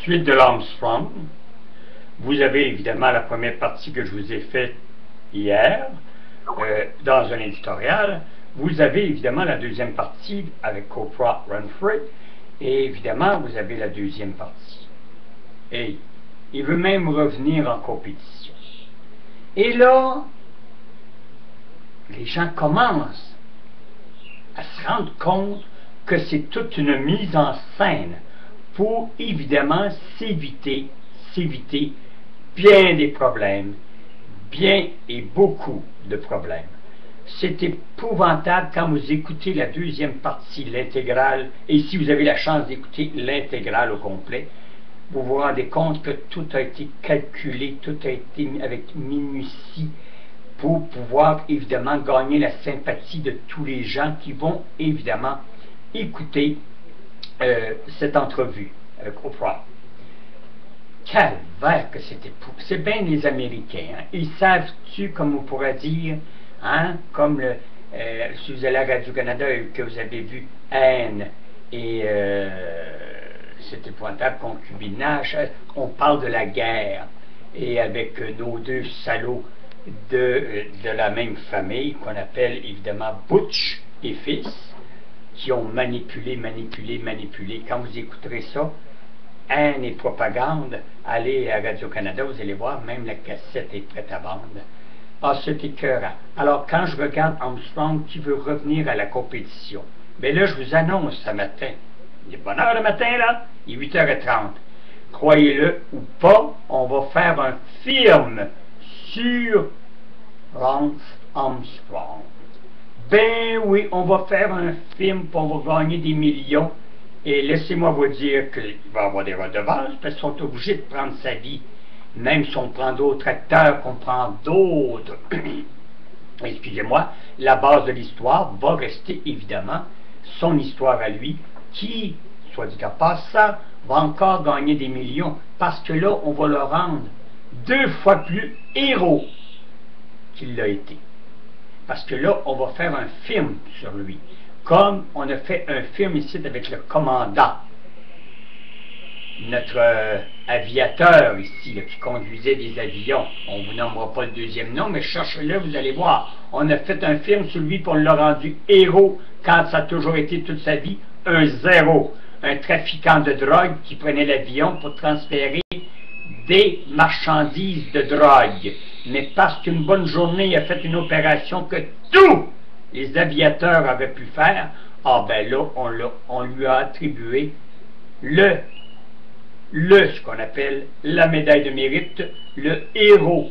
suite de l'Armstrong. Vous avez évidemment la première partie que je vous ai faite hier, dans un éditorial. Vous avez évidemment la deuxième partie avec Oprah Winfrey, et évidemment vous avez la deuxième partie. Et il veut même revenir en compétition. Et là, les gens commencent à se rendre compte que c'est toute une mise en scène pour évidemment s'éviter bien des problèmes, bien et beaucoup de problèmes. C'est épouvantable quand vous écoutez la deuxième partie, l'intégrale, et si vous avez la chance d'écouter l'intégrale au complet, vous vous rendez compte que tout a été calculé, tout a été mis avec minutie pour pouvoir évidemment gagner la sympathie de tous les gens qui vont évidemment écouter cette entrevue avec Oprah. Calvaire que c'était pour. C'est bien les Américains. Hein? Ils savent-tu, comme on pourrait dire, hein, comme si vous allez à Radio-Canada et que vous avez vu Haine et c'est épouvantable, concubinage, on parle de la guerre, et avec nos deux salauds de la même famille, qu'on appelle évidemment Butch et fils, qui ont manipulé. Quand vous écouterez ça, Haine et propagande, allez à Radio-Canada, vous allez voir, même la cassette est prête à vendre. Ah, c'est écœurant. Alors, quand je regarde Armstrong qui veut revenir à la compétition, mais là, je vous annonce ce matin, il est bonne heure le matin, là, il est 8h30. Croyez-le ou pas, on va faire un film sur Lance Armstrong. Ben oui, on va faire un film pour on va gagner des millions. Et laissez-moi vous dire qu'il va y avoir des redevances, parce qu'ils sont obligés de prendre sa vie. Même si on prend d'autres acteurs, qu'on prend d'autres, excusez-moi, la base de l'histoire va rester évidemment son histoire à lui, qui, soit dit en passant, va encore gagner des millions, parce que là, on va le rendre 2 fois plus héros qu'il l'a été. Parce que là, on va faire un film sur lui. Comme on a fait un film ici avec le commandant, notre aviateur ici, là, qui conduisait des avions. On ne vous nommera pas le deuxième nom, mais cherchez-le, vous allez voir. On a fait un film sur lui, puis on l'a rendu héros, quand ça a toujours été toute sa vie un zéro. Un trafiquant de drogue qui prenait l'avion pour transférer des marchandises de drogue. Mais parce qu'une bonne journée, il a fait une opération que tous les aviateurs avaient pu faire, ah ben là, on lui a attribué ce qu'on appelle la médaille de mérite, le héros.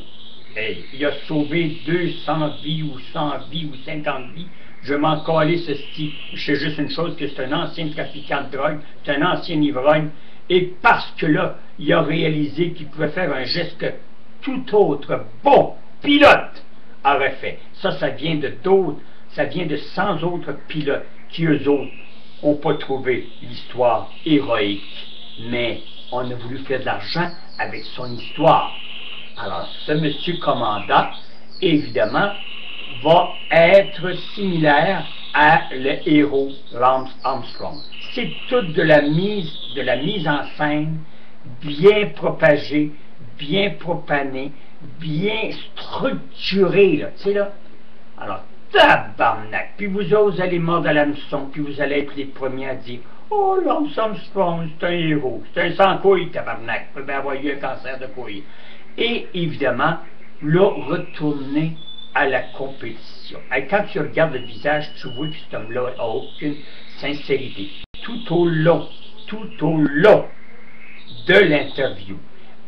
Hey, il a sauvé 200 vies ou 100 vies ou 50 vies. Je m'en calais ceci. Je sais juste une chose, que c'est un ancien trafiquant de drogue, c'est un ancien ivrogne, et parce que là, il a réalisé qu'il pouvait faire un geste que tout autre bon pilote aurait fait. Ça vient de d'autres, ça vient de 100 autres pilotes qui, eux autres, n'ont pas trouvé l'histoire héroïque. Mais on a voulu faire de l'argent avec son histoire. Alors, ce monsieur commandant, évidemment, va être similaire à le héros Lance Armstrong. C'est toute de la mise en scène bien propagée, bien propanée, bien structurée, là, tu sais, là. Alors, tabarnak! Puis vous autres, vous allez mordre à l'hameçon, puis vous allez être les premiers à dire « Oh, Lance Armstrong, c'est un héros, c'est un sans-couille, tabarnak, il peut bien avoir eu un cancer de couille. » Et évidemment, là, retourner à la compétition. Et quand tu regardes le visage, tu vois que cet homme-là n'a aucune sincérité. Tout au long de l'interview.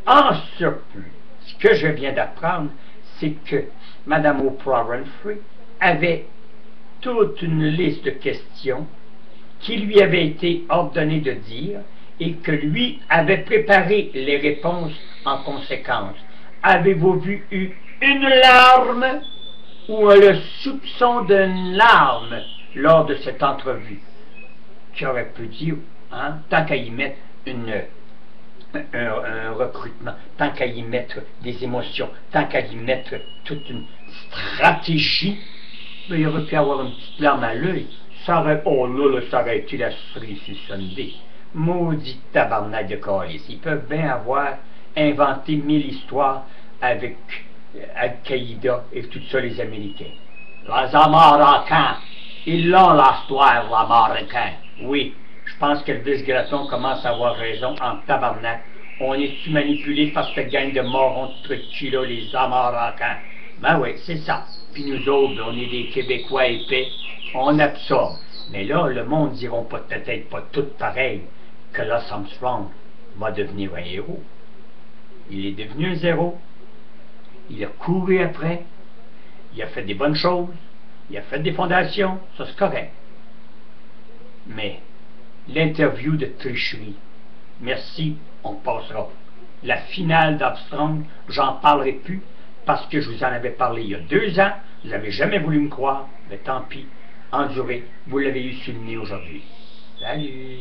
En surplus, ce que je viens d'apprendre, c'est que Mme Oprah Winfrey avait toute une liste de questions qui lui avait été ordonné de dire et que lui avait préparé les réponses en conséquence. Avez-vous vu une larme ou le soupçon d'une larme lors de cette entrevue? Qui aurait pu dire, hein, tant qu'à y mettre un recrutement, tant qu'à y mettre des émotions, tant qu'à y mettre toute une stratégie, mais il aurait pu avoir une petite larme à l'œil. Ça aurait, oh là, ça aurait été la cerise sur Sunday. Maudit tabarnak de calice. Ils peuvent bien avoir inventé 1000 histoires avec Al-Qaïda et tout ça, les Américains. Les Américains, ils l'ont l'histoire, les Américains. Oui, je pense qu'Elvis Gratton commence à avoir raison en tabarnak. On est-tu manipulé par cette gang de morons de trucs là, les Américains? Ben oui, c'est ça. Puis nous autres, on est des Québécois épais, on absorbe. Mais là, le monde ne diront peut-être pas tout pareil que Lance Armstrong va devenir un héros. Il est devenu un zéro. Il a couru après. Il a fait des bonnes choses. Il a fait des fondations. Ça, c'est correct. Mais l'interview de tricherie, merci, on passera. La finale d'Armstrong, j'en parlerai plus parce que je vous en avais parlé il y a 2 ans. Vous n'avez jamais voulu me croire. Mais tant pis. Endurez. Vous l'avez eu sur le nez aujourd'hui. Salut!